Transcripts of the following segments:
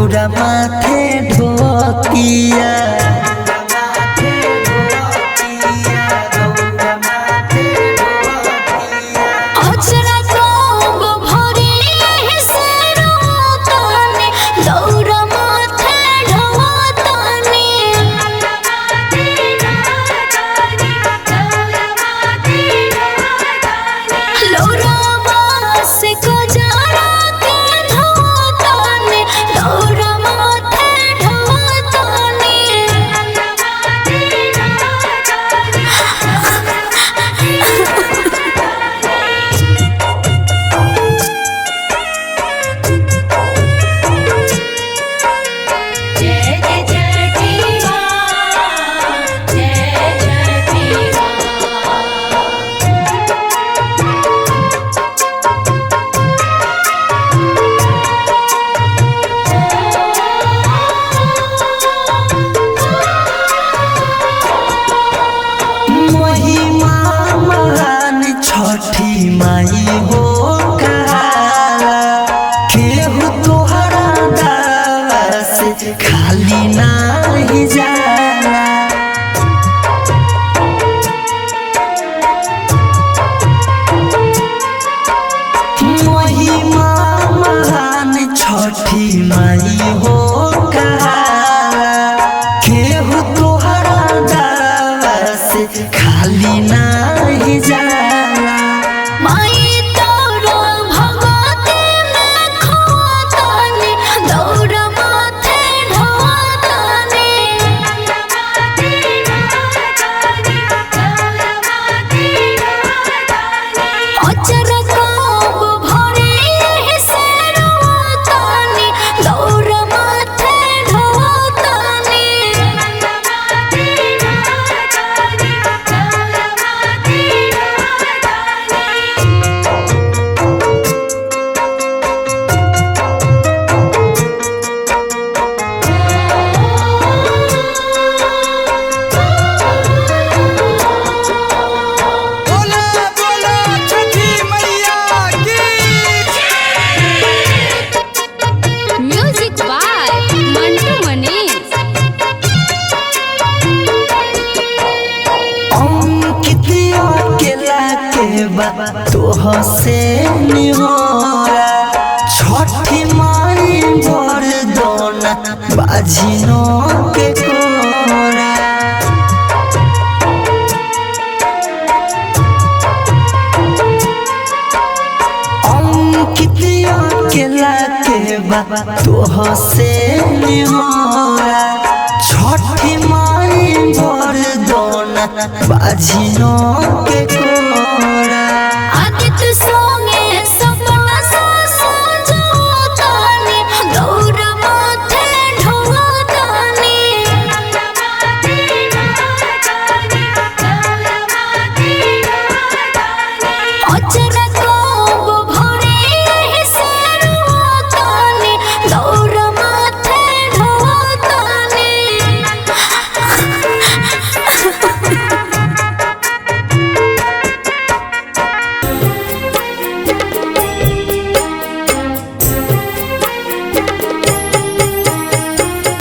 दौरा माथे ढोकिया छठी माई हो कहाला केहू तोहरा दावा से खाली नाही जाला। महिमा महान छठी माई हो कहाला केहू तोहरा दावा से खाली नाही जाला। तोह से निहोरा छठी माई बरदौना बाझिनो के कोरा। अंकितिया केला के तोह से निहोरा छठी माई बरदौना बाझिनो के कोरा।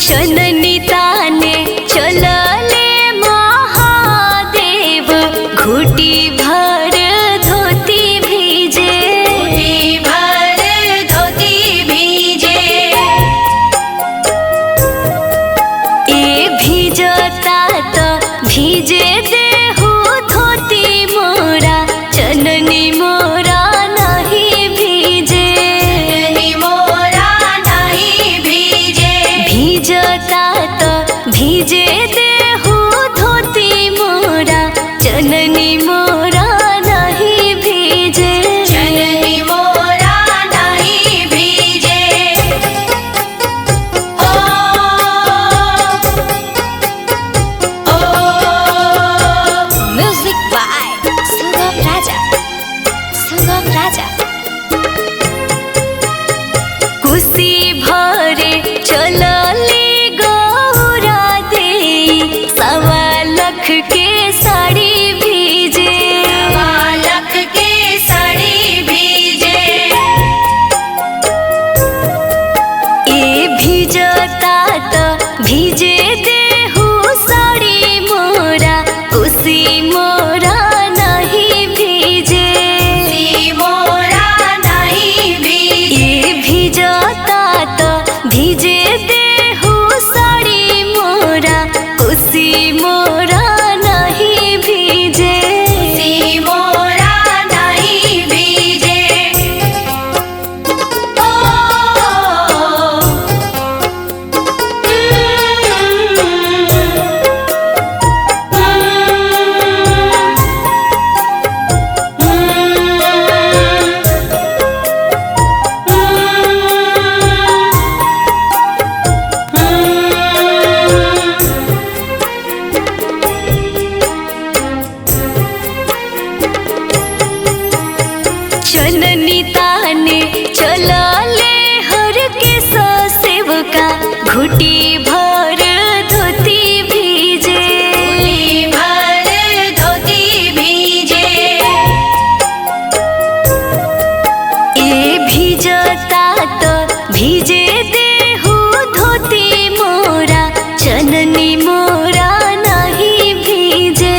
चननी ताने चलले महादेव घुटी भर धोती भीजे ए भीजता तो भीजे देहु धोती मोरा चननी मोरा नहीं भीजे भीजता तो भीजे देहु धोती मोरा चननी मोरा नहीं भीजे म्यूजिक बाय सुगम राजा कुशी भरे चलले गौरा दे 1.25 लाख के साड़ी भीजे चननी ताने चलले हर के सेवका घुटी भर धोती भीजे ए भीजता तो भीजे देहु धोती मोरा चननी मोरा नहीं भीजे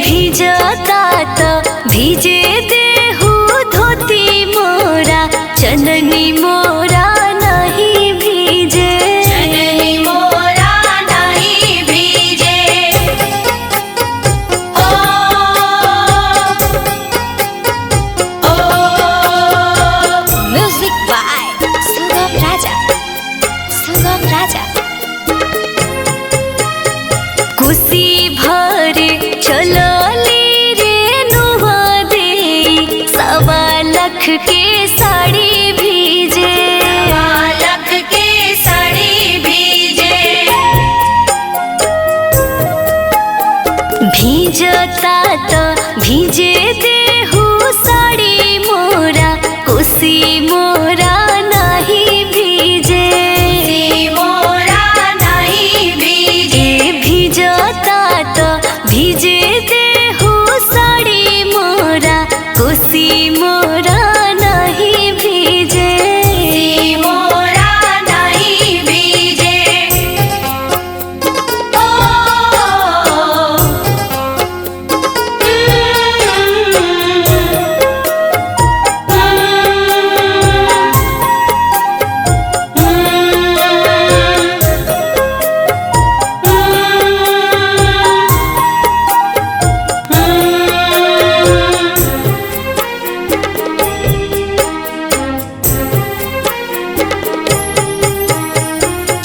भीजता तो भीजे देहु धोती मोरा चननी मोरा नहीं भीजे म्यूजिक बाय सुगम राजा कुशी भरे चलली रे नुआ दे 1.25 लाख के साड़ी भीजे भीजता तो भीजे देहु साड़ी मोरा कुशी मोरा नहीं भीजे भीजता तो भीजे देहु साड़ी मोरा कुशी मोरा नहीं भीजे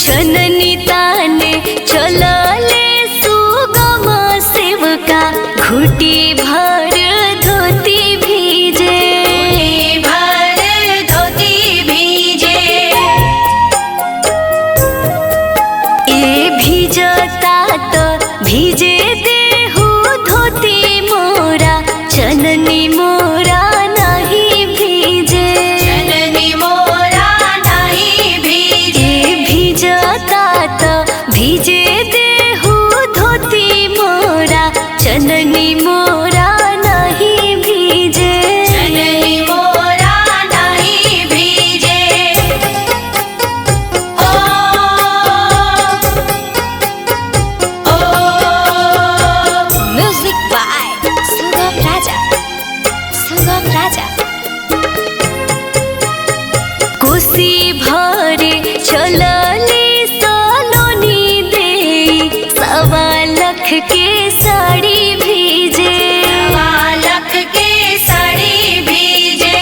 चननी ताने चलले सुगम सेवका घुटी भर धोती भीजे ए भीजता तो भीजे देहु धोती मोरा चननी मोरा नहीं भीजे भीजता तो भीजे देहु धोती मोरा चननी मोरा नहीं भीजे म्यूजिक बाय सुगम राजा कुशी भरे चलली सलोनी दे 1.25 लाख के साड़ी भीजे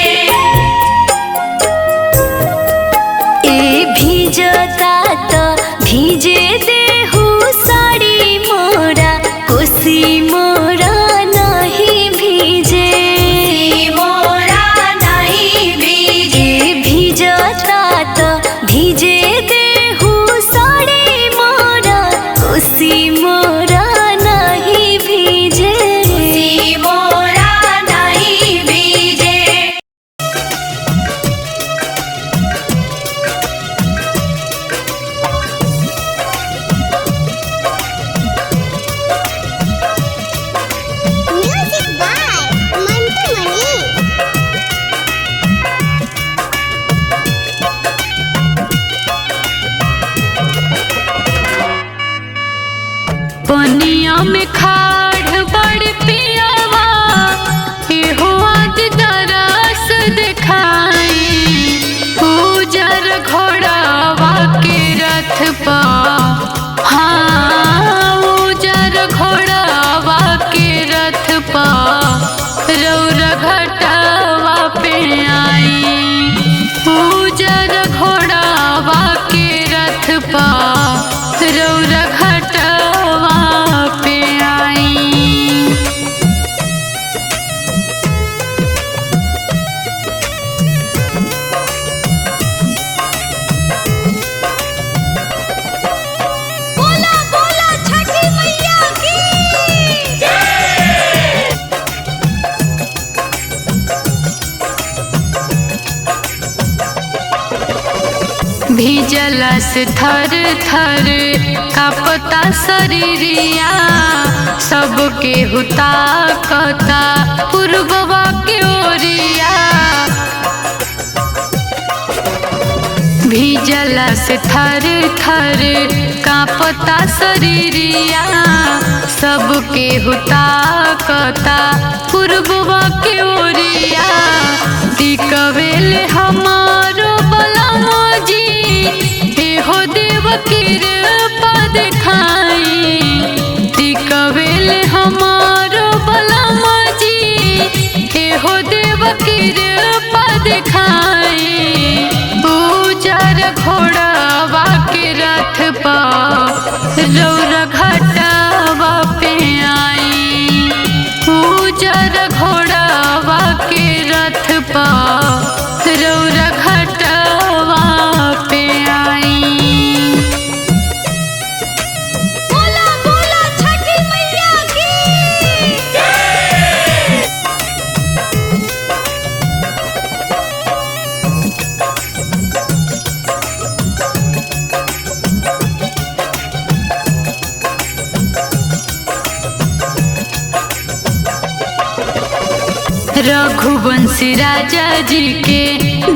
ए भीजता तो भीजे देहु साड़ी मोरा कुशी मोरा नहीं भीजे भीजता तो भीजे देहु साड़ी मोरा कुशी मोरा नहीं भीजे म्यूजिक बाय मंटू मणि पनिया में खाड़ बड़ पियावा एहो आज दरस दिखाई उजर घोड़ावा के रथ पा हाँ उजर घोड़ावा के रथ पा रौर घटावा पे आई उजर घोड़ावा के रथ पा रौर घटावा पे आई। बोला बोला छठी भीजला से थर थर कांपता शरीरिया सबके हुता कता पूर्ववा के ओरिया भीजला से थर थर कांपता शरीरिया सबके हुता कता पूर्ववा के ओरिया दिकवेल हमारो बलमोजी एहो देव कृपा देखाई दिकवेल हमारो बलमोजी एहो देव कृपा देखाई उजर घोड़ावा के रथ पर रौरा घाटवा पे आई उजर घोड़ावा के रथ पर रौरा घाटवा पे आई। बोला बोला छठी मैया की रघुवंशी राजा जी के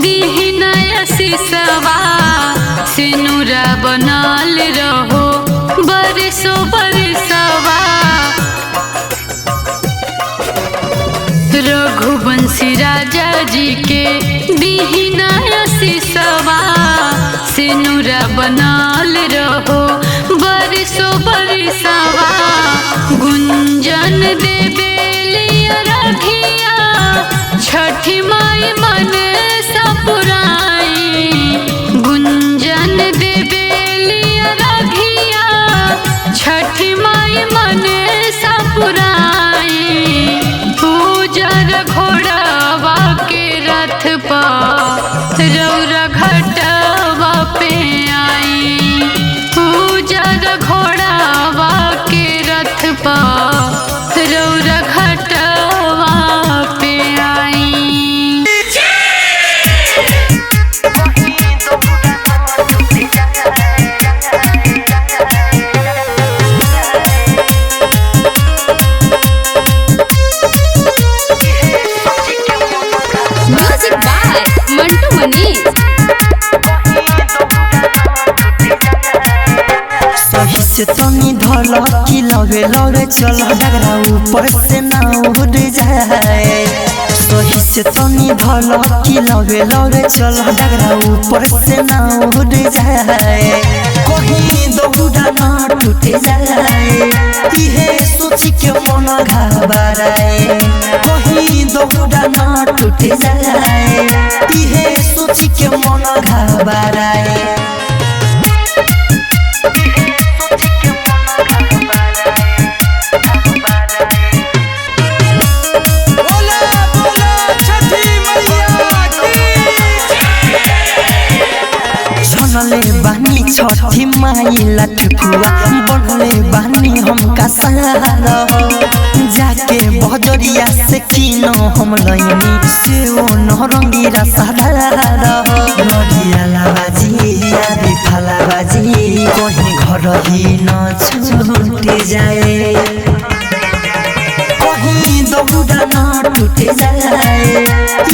दीहिनाया सिसवा सिनुरा बनल रहो बरसो बरसवा रघुवंशी राजा जी के दीहिनाया सिसवा सिनुरा बनल रहो बरसो बरसवा गुंजन देवेलिया रघिया छठी माई मन सपुराई गुंजन देवेलिया रघिया छठी माई मन सपुराई उजर घोड़ावा के रथ पर रौरा घाटवा पे आई उजर घोड़ावा के रथ पर रौरा घाटवा पे आई। Music by Mantu Manish. सही से तनी धल की लगे लगे चल डगरा ऊपर से ना उड़ जाए सही से तनी धल की लगे लगे चल डगरा ऊपर से ना उड़ जाए कहीं दौड़ा ना टूट जाए इहे सोच के मन घबराए कहीं दौड़ा ना टूट जाए इहे सोच के मन घबराए बनले बानी छठी माई लठकुआ बनले बानी हमका सहारा जाके बजरिया से किनो हम लइनी से ओ नरंगीरा सहारा नरिया लाबाजी आदि फलाबाजी कहीं घर ही न छूट जाए कहीं दौड़ा न टूट जाए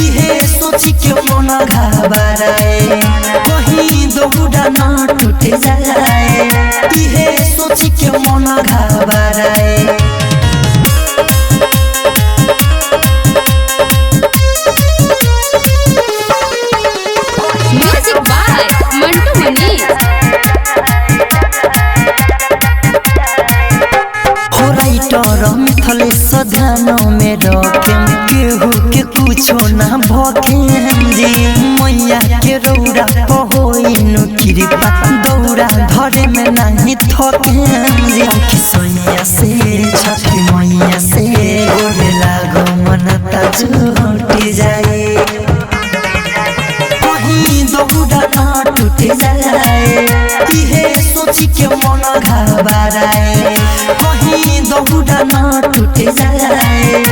इहे सोच के मन घबराए कहीं दौड़ा न टूट जाए इहे सोच के मन घबराए म्यूजिक बाय मंटू मनीष। हो राइटर मिथले सधानो में रखेम केहू के कुछो ना भखेम जी मैया के रौरा पहोइनु कृपा दौरा धरे में नहीं थकेम जी किसैया से छठी मैया से गोरे लागो मन त जुट जाए कहीं दौड़ा ना टूट जाए इहे सोच के मन घबराए कहीं दौड़ा ना टूट जाए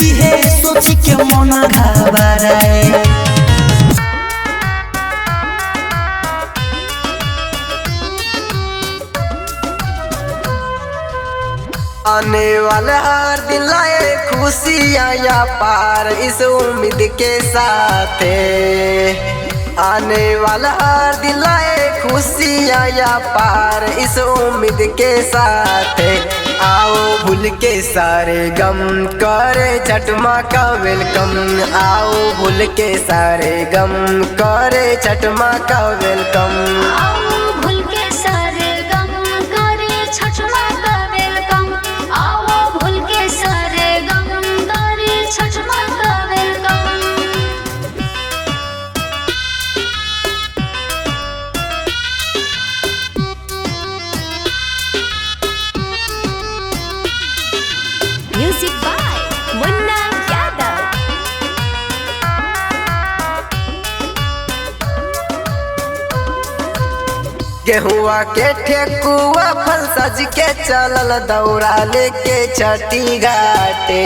इहे सोच के मन घबराए आने वाला हर दिन लाए खुशियाँ या पार इस उम्मीद के साथ। आने वाला हर दिन लाए खुशियाँ या पार इस उम्मीद के साथ। आओ भूल के सारे गम करे छठ माँ का वेलकम। आओ भूल के सारे गम करे छठ माँ का वेलकम। आओ भूल के सारे गम करे छठ माँ का वेलकम। आओ भूल के सारे गम करे छठ माँ का welcome. Music by Munna Yadav. गेहुआ के ठेकुआ फल सज के चलल दौरा लेके छठी घाटे।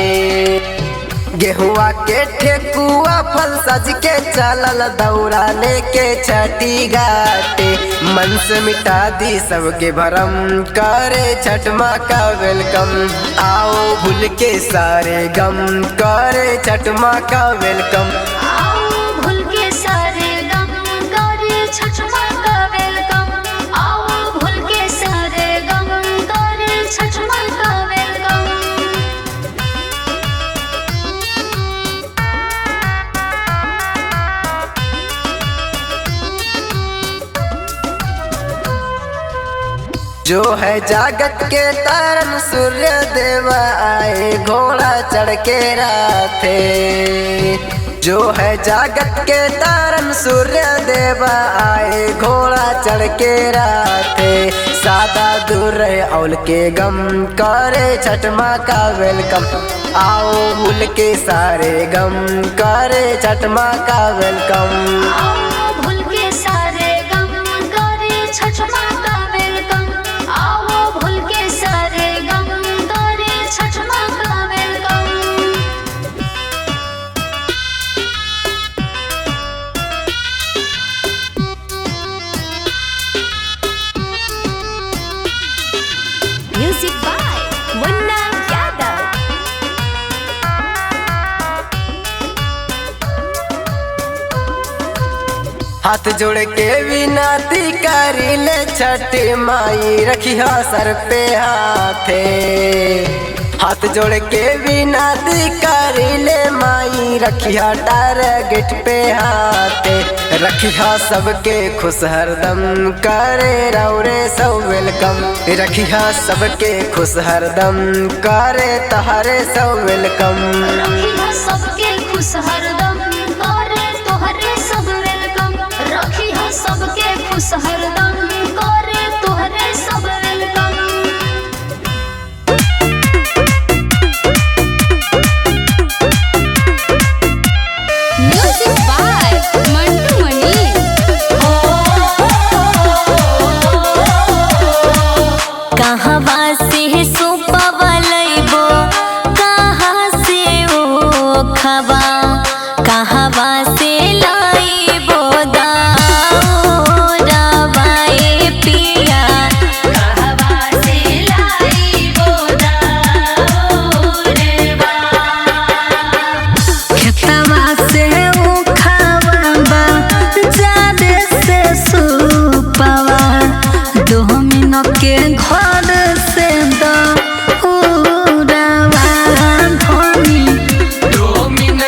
गेहुआ के ठेकुआ फल सज के चलल दौरा लेके छठी घाटे। मन से मिटा दी सबके भरम करे छठ माँ का वेलकम। आओ भूल के सारे गम करे छठ माँ का वेलकम। आओ भूल के सारे गम करे छठ माँ का वेलकम। आओ भूल के सारे गम करे छठ माँ का वेलकम। जो है जागत के तारन सूर्य देव आए घोड़ा चढ़ के राथे। जो है जागत के तारन सूर्य देव आए घोड़ा चढ़ के राथे। सादा दूर रहे औल के गम करे छठ माँ का वेलकम। आओ भूल के सारे गम करे छठ माँ का वेलकम। आओ भूल के सारे गम करे छठ माँ का वेलकम। आओ भूल के सारे गम करे छठ माँ का welcome. Music by Munna Yadav. हाथ जोड़ के विनती करी ले छठ माई रखिया सर पे हाथे। हाथ जोड़ के विनती करी ले माई रखिया टारगेट पे हाथे। रखिया सबके खुश हरदम करे रौरे सब वेलकम। रखिया सबके खुश हरदम करे तहरे सब वेलकम। रखिया सबके खुश हरदम करे तोहरे सब वेलकम। रखिया सबके खुश हरदम करे तोहरे सब वेलकम। म्यूजिक बाय मंटू मनी। कहवा से सुपवा लइबो कहाँ से ओ खबा। कहवा से लइबो दाऊदवा ए पिया। कहवा से लइबो दाऊदवा। खेतवा से उखावा जादे से सुपवा। दोमिन के घर से दौड़वा धनी। दोमिन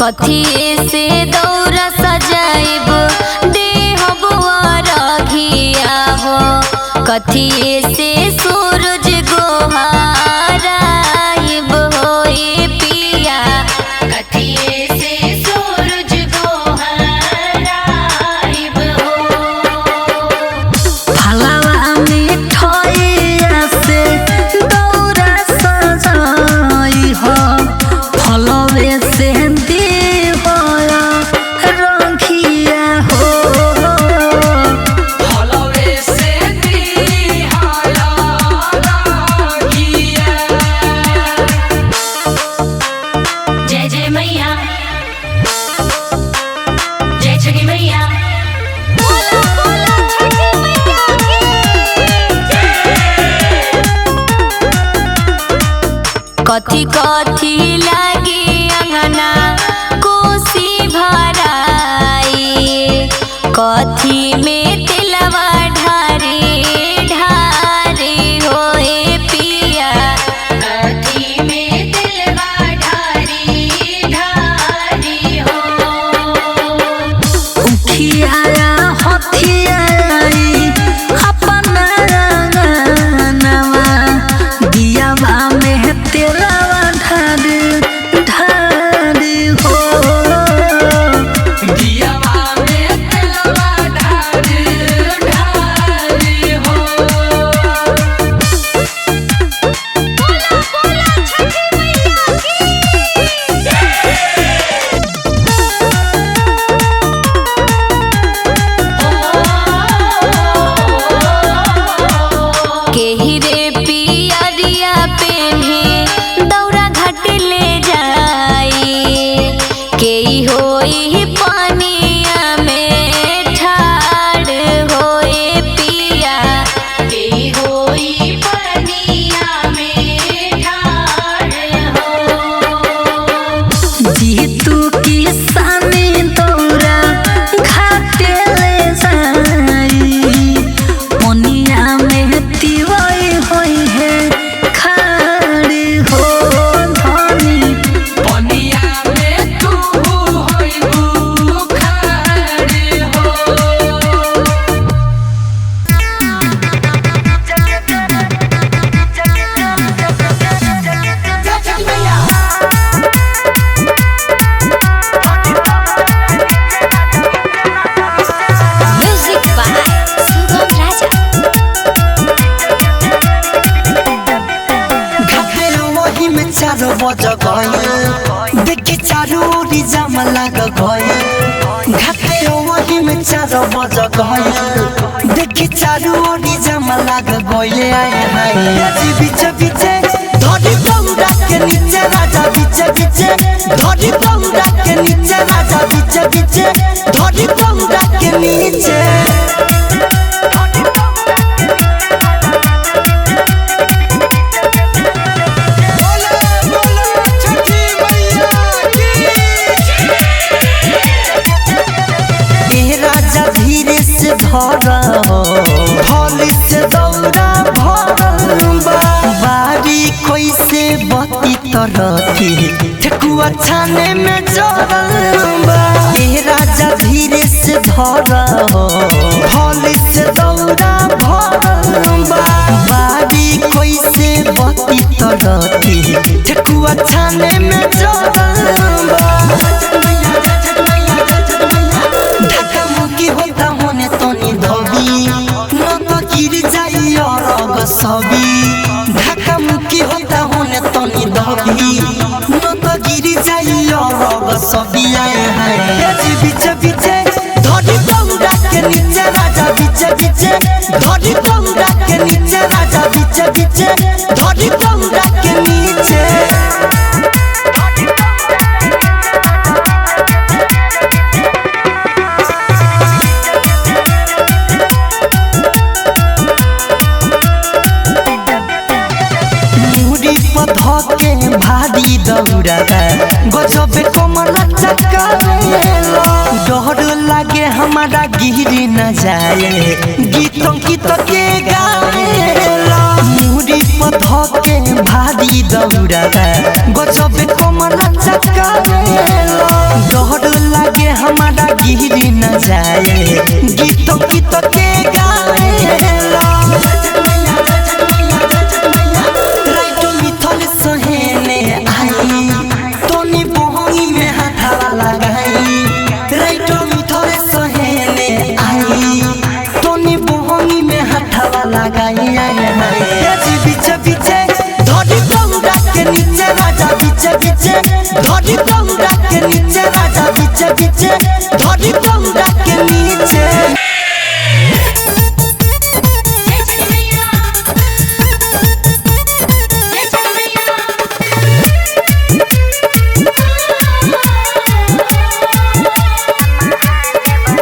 कथिए से दौरा सजाइब देहब रघिया हो कथिए से सूरज गोहाराइब होए पिया कथिए से सूरज गोहाराइब हो फलवा मिठाइया से दौरा सजाई हो फलवे से कथी कथी लागे अंगना कोसी भराई कथी में तिलवा ढारे ढारे होए पिया कथी में तिलवा ढारे ढारे हो उखिया हथियाई अपना रंगनवा दियावा में तेलावा ढारे ढारे हो दियावा में तेलावा ढारे ढारे हो बोला बोला छठी मैया की केही रे पियरिया पेन्हे दौरा घाट ले जाई केही होई पानिया में ठाड़ होए पिया केही होई पानिया में ठाड़ हो जीतू किसानी दौरा घाट ले जाई पनिया में तिवाई होई है खाड़ी हो धनी पनिया में तू होई खाड़ी हो म्यूजिक बाय सुगम राजा। घाटे वही में 4 बज गए देखी चारू ओरी जाम लाग गए घाटे वही में 4 बज गए देखी चारू ओरी जाम लाग गए आए हाय जी बीचे बीचे धरी बौरा के नीचे राजा बीचे बीचे धरी बौरा के नीचे राजा बीचे बीचे धरी बौरा के नीचे राजा धीरे से धरा भोली से दौड़ा भरबा बारी कैसे बती तरती ठकुआ छाने में जरबा राजा धीरे से धरा भोली से दौड़ा भरबा बारी कैसे बती तरती ठकुआ छाने में जरबा होता होने तनी धोबी न तो गिर जाई और सबी ढाका मुकी होता होने तनी धोबी न तो गिर जाई और सबी आए हैं जी बीचे बीचे धरी बौरा के नीचे राजा बीचे बीचे धरी बौरा के नीचे राजा बीचे बीचे धरी बौरा के नीचे धके भारी दौड़ा गजब कमल चक्कर डर लागे हमारा गिरी न जाए गीतों की तो के गाए मुड़ी पर धके भारी दौड़ा गजब कमल चक्कर के हमारा गिरी न जाए गीतों गीतों के गाएला राइटो मिथल सहेने आई तोनी बोहंगी में हाथवा लगाई राइटो मिथल सहेने आई तोनी बोहंगी में हाथवा लगाई जी बीचे बीचे धड़ी बंगड़ा के नीचे राजा बीचे बीचे धड़ी बंगड़ा के नीचे राजा बीचे बीचे धड़ी बंगड़ा के नीचे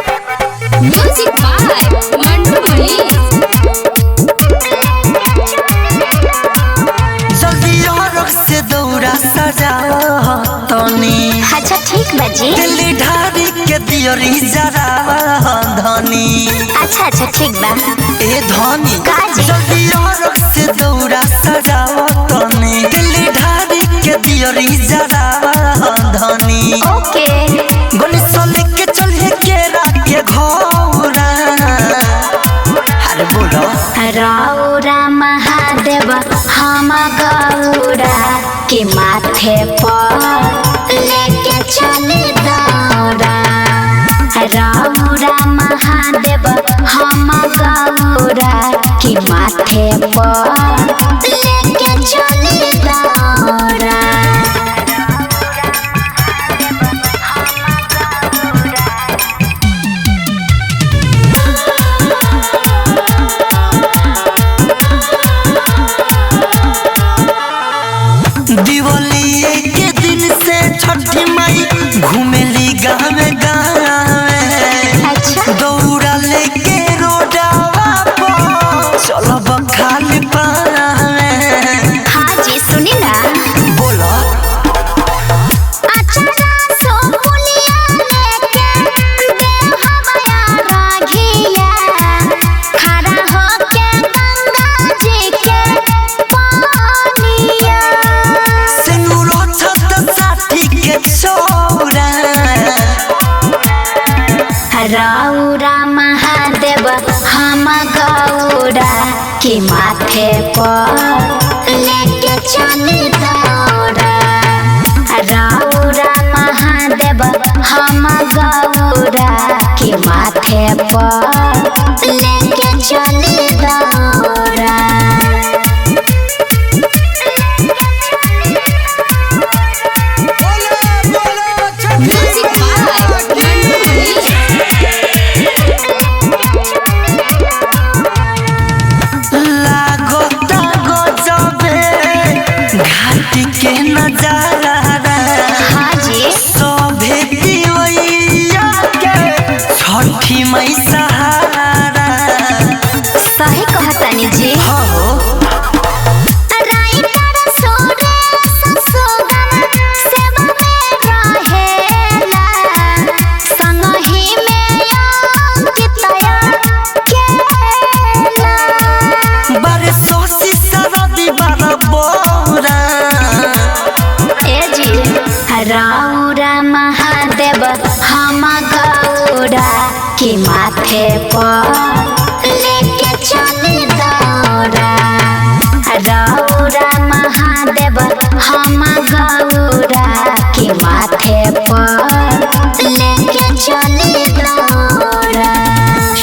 म्यूजिक बाय मंटू मनी जल्दी और से दौड़ा सजावा तनी अच्छा ठीक बाजी दिल्ली ढारी के दियोरी जरावा धनी अच्छा अच्छा ठीक बा ए धनी काजी? जल्दी और से दौड़ा सजावा तनी दिल्ली ढारी के दियोरी जरावा धनी ओके गणेश लेके चले केरा के घोरा अरे बोलो रौरा महादेव हम गौरा के माथे पर लेके चले दौरा रौरा महादेव हम गौरा के माथे पर लेके चले दौरा दिवाली के दिन से छठी माई घूमेली गाँव अच्छा दौड़ा लेके रोडावा पर चलब खाली पावे हाँ जी सुनी ना बोला अचरा सो पुलिया लेके देव हमाया राघिया खड़ा होके गंगा जी के पानिया सिनुरो छत साठी के छोरा रौरा महादेव हम गौरा के माथे पर लेके चले दौरा रौरा महादेव हम गौरा के माथे पर लेके चले दौरा म्यूजिक बाय मंटू मनी लागोता गजबे घाटी के नजारा हाँ जी सोभे दिवैया के छठी मई सहारा सही कहतानी जी हो राइटर सुरेश सुगम सेवा में रहेला संगहि में अंकितया केला बारे सोसी सरदी बारा बोरा ए जी रौरा महादेव हम गौरा के माथे पर लेके चले दौरा रौरा महादेव हम गौरा के माथे पर लेके चले